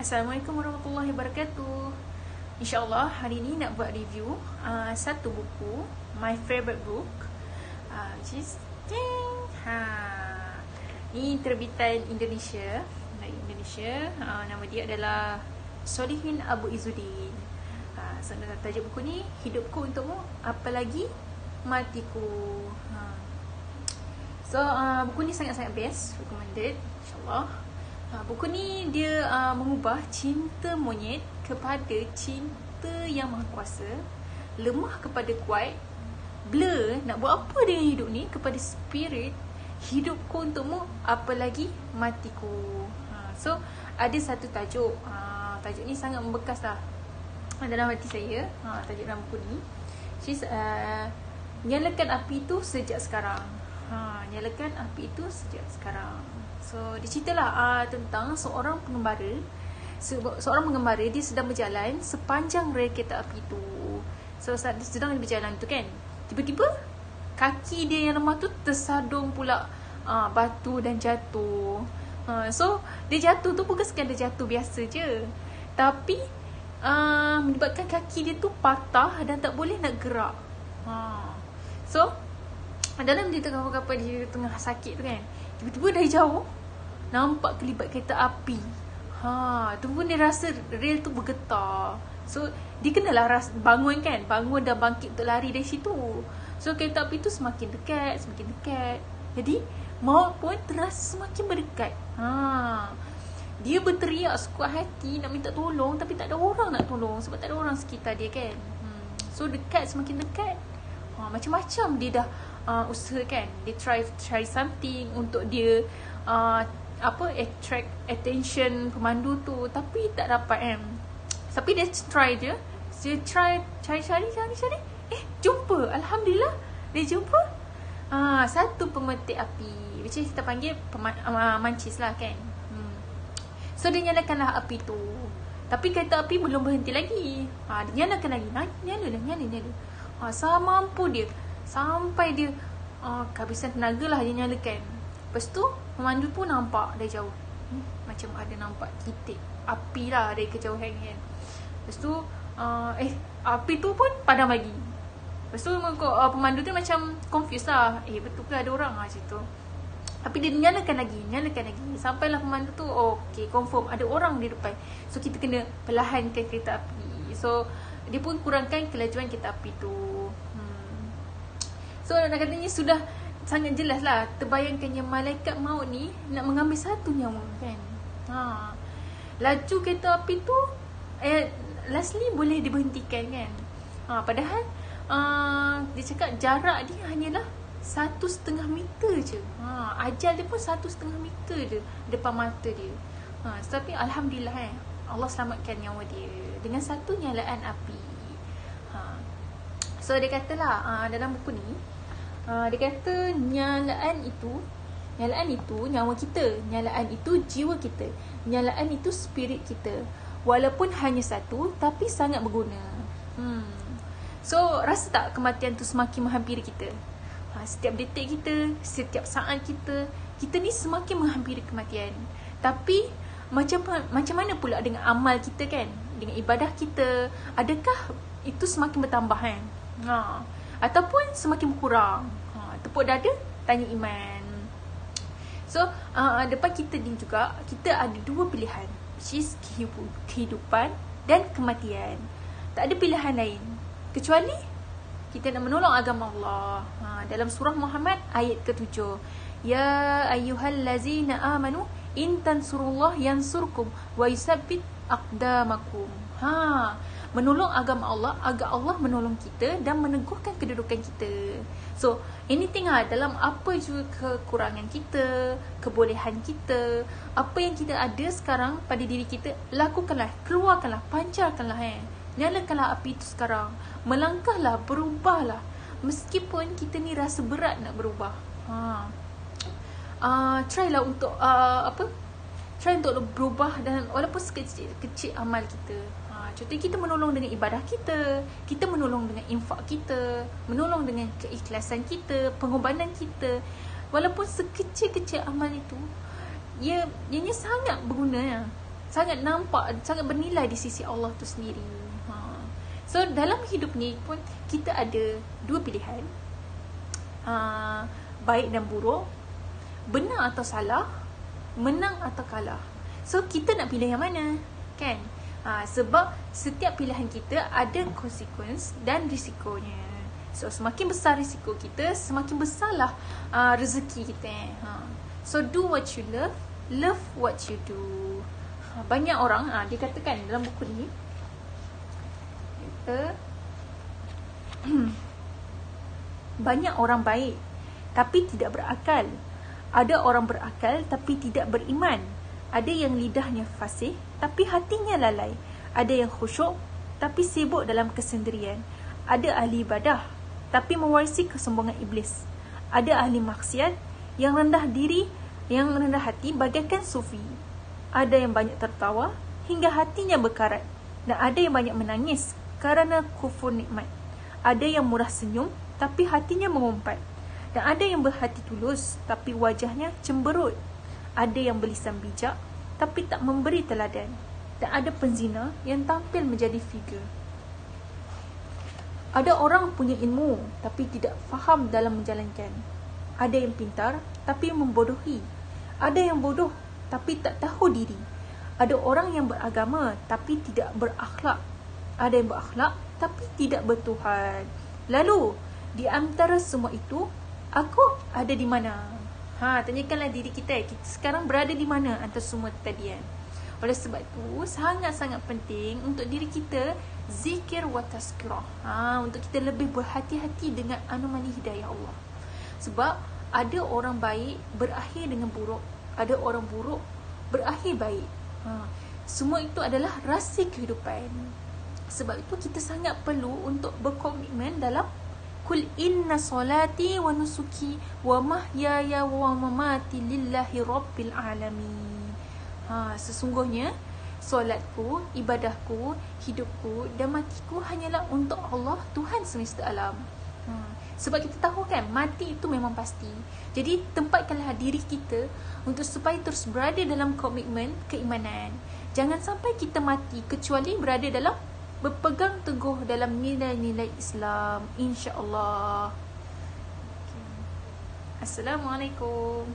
Assalamualaikum warahmatullahi wabarakatuh. InsyaAllah hari ni nak buat review satu buku, my favorite book, which is ni terbitan Indonesia, dari Indonesia. Nama dia adalah Solihin Abu Izzuddin. So tajuk buku ni, Hidupku Untukmu, Apalagi Matiku. So buku ni sangat-sangat best, recommended insyaAllah. Buku ni dia mengubah cinta monyet kepada cinta yang maha kuasa, lemah kepada kuat, blur nak buat apa dengan hidup ni, kepada spirit, hidupku untukmu, apalagi matiku. So ada satu tajuk, tajuk ni sangat membekas lah dalam hati saya. Tajuk dalam buku ni, nyalakan api itu sejak sekarang. Nyalakan api itu sejak sekarang. So dia ceritalah tentang seorang pengembara. Seorang pengembara, dia sedang berjalan sepanjang rel kereta api tu. So saat dia sedang berjalan tu kan, tiba-tiba kaki dia yang lemah tu tersadung pula batu dan jatuh. So dia jatuh tu bukan sekadar jatuh biasa je, tapi menyebabkan kaki dia tu patah dan tak boleh nak gerak. So dalam dia tengah kapal, dia tengah sakit tu kan, tiba-tiba dari jauh nampak kelibat kereta api. Tu pun dia rasa rel tu bergetar. So dia kenalah bangun kan, bangun dan bangkit untuk lari dari situ. So kereta api tu semakin dekat, semakin dekat. Jadi maut pun terasa semakin berdekat. Dia berteriak sekuat hati nak minta tolong, tapi tak ada orang nak tolong sebab tak ada orang sekitar dia kan. So dekat, semakin dekat, macam-macam dia dah usahakan. Dia try something untuk dia attract attention pemandu tu, tapi tak dapat kan. Tapi dia try je. Dia cari. Jumpa. Alhamdulillah dia jumpa satu pemetik api, which is kita panggil mancis lah kan. So dia nyalakanlah api tu, tapi kereta api belum berhenti lagi. Dia nyalakan lagi. Nyala. Semampu dia, sampai dia kehabisan tenaga lah dia nyalakan. Lepas tu pemandu pun nampak dari jauh, macam ada nampak titik api lah dari kejauhan kan. Lepas tu api tu pun padam lagi. Lepas tu pemandu tu macam confused lah, betul ke ada orang macam tu. Tapi dia nyalakan lagi. Sampailah pemandu tu, okay, confirm ada orang di depan. So kita kena perlahankan kereta api. So dia pun kurangkan kelajuan kereta api tu. So nak katanya sudah sangat jelas lah, terbayangkannya malaikat maut ni nak mengambil satu nyawa kan. Laju kereta api tu lastly boleh diberhentikan kan. Padahal dia cakap jarak dia hanyalah 1.5 meter je. Ajal dia pun 1.5 meter je depan mata dia. Tapi Alhamdulillah Allah selamatkan nyawa dia dengan satu nyalaan api. So dia katalah dalam buku ni, dia kata nyalaan itu nyawa kita, nyalaan itu jiwa kita, nyalaan itu spirit kita. Walaupun hanya satu, tapi sangat berguna. So rasa tak kematian tu semakin menghampiri kita? Setiap detik kita, setiap saat kita ni semakin menghampiri kematian. Tapi macam mana pula dengan amal kita kan, dengan ibadah kita? Adakah itu semakin bertambah kan? Ataupun semakin berkurang? Tepuk dada, tanya iman. So depan kita ni juga, kita ada dua pilihan, which is kehidupan dan kematian. Tak ada pilihan lain kecuali kita nak menolong agama Allah. Dalam surah Muhammad ayat ke-7, ya ayyuhallazina amanu in tansurullah yansurkum wa yusabbit aqdamakum. Menolong agama Allah agar Allah menolong kita dan meneguhkan kedudukan kita. So anything dalam apa juga kekurangan kita, kebolehan kita, apa yang kita ada sekarang pada diri kita, lakukanlah, keluarkanlah, pancarkanlah nyalakanlah api itu sekarang. Melangkahlah, berubahlah, meskipun kita ni rasa berat nak berubah. Try lah untuk try untuk berubah, dan walaupun sekecil amal kita. Contohnya kita menolong dengan ibadah kita, kita menolong dengan infak kita, menolong dengan keikhlasan kita, pengorbanan kita. Walaupun sekecil-kecil amal itu, ianya sangat berguna. sangat nampak, sangat bernilai di sisi Allah tu sendiri. So dalam hidup ni pun kita ada dua pilihan, baik dan buruk, benar atau salah, menang atau kalah. So kita nak pilih yang mana, kan? Sebab setiap pilihan kita ada konsekuens dan risikonya. So semakin besar risiko kita, semakin besarlah rezeki kita. So do what you love what you do. Banyak orang dia katakan dalam buku ni, banyak orang baik tapi tidak berakal. Ada orang berakal tapi tidak beriman. Ada yang lidahnya fasih tapi hatinya lalai. Ada yang khusyuk tapi sibuk dalam kesendirian. Ada ahli ibadah tapi mewarisi kesombongan iblis. Ada ahli maksiat yang rendah diri, yang rendah hati bagaikan sufi. Ada yang banyak tertawa hingga hatinya berkarat. Dan ada yang banyak menangis kerana kufur nikmat. Ada yang murah senyum tapi hatinya mengumpat. Dan ada yang berhati tulus tapi wajahnya cemberut. Ada yang berlisan bijak tapi tak memberi teladan. Dan ada penzina yang tampil menjadi figure. Ada orang punya ilmu tapi tidak faham dalam menjalankan. Ada yang pintar tapi membodohi. Ada yang bodoh tapi tak tahu diri. Ada orang yang beragama tapi tidak berakhlak. Ada yang berakhlak tapi tidak bertuhan. Lalu di antara semua itu, aku ada di mana? Tanyakanlah diri kita sekarang berada di mana antara semua tadian. Oleh sebab itu sangat-sangat penting untuk diri kita zikir wa tazkirah. Untuk kita lebih berhati-hati dengan anomali hidayah Allah. Sebab ada orang baik berakhir dengan buruk, ada orang buruk berakhir baik. Semua itu adalah rahsia kehidupan. Sebab itu kita sangat perlu untuk berkomitmen dalam kul inna solati wa nusuki wa mahyaya wa mamati lillahi rabbil alamin. Sesungguhnya solatku, ibadahku, hidupku dan matiku hanyalah untuk Allah, Tuhan semesta alam. Sebab kita tahu kan, mati itu memang pasti. Jadi tempatkanlah diri kita untuk supaya terus berada dalam komitmen keimanan. Jangan sampai kita mati kecuali berada dalam berpegang teguh dalam nilai-nilai Islam, insya-Allah. Assalamualaikum.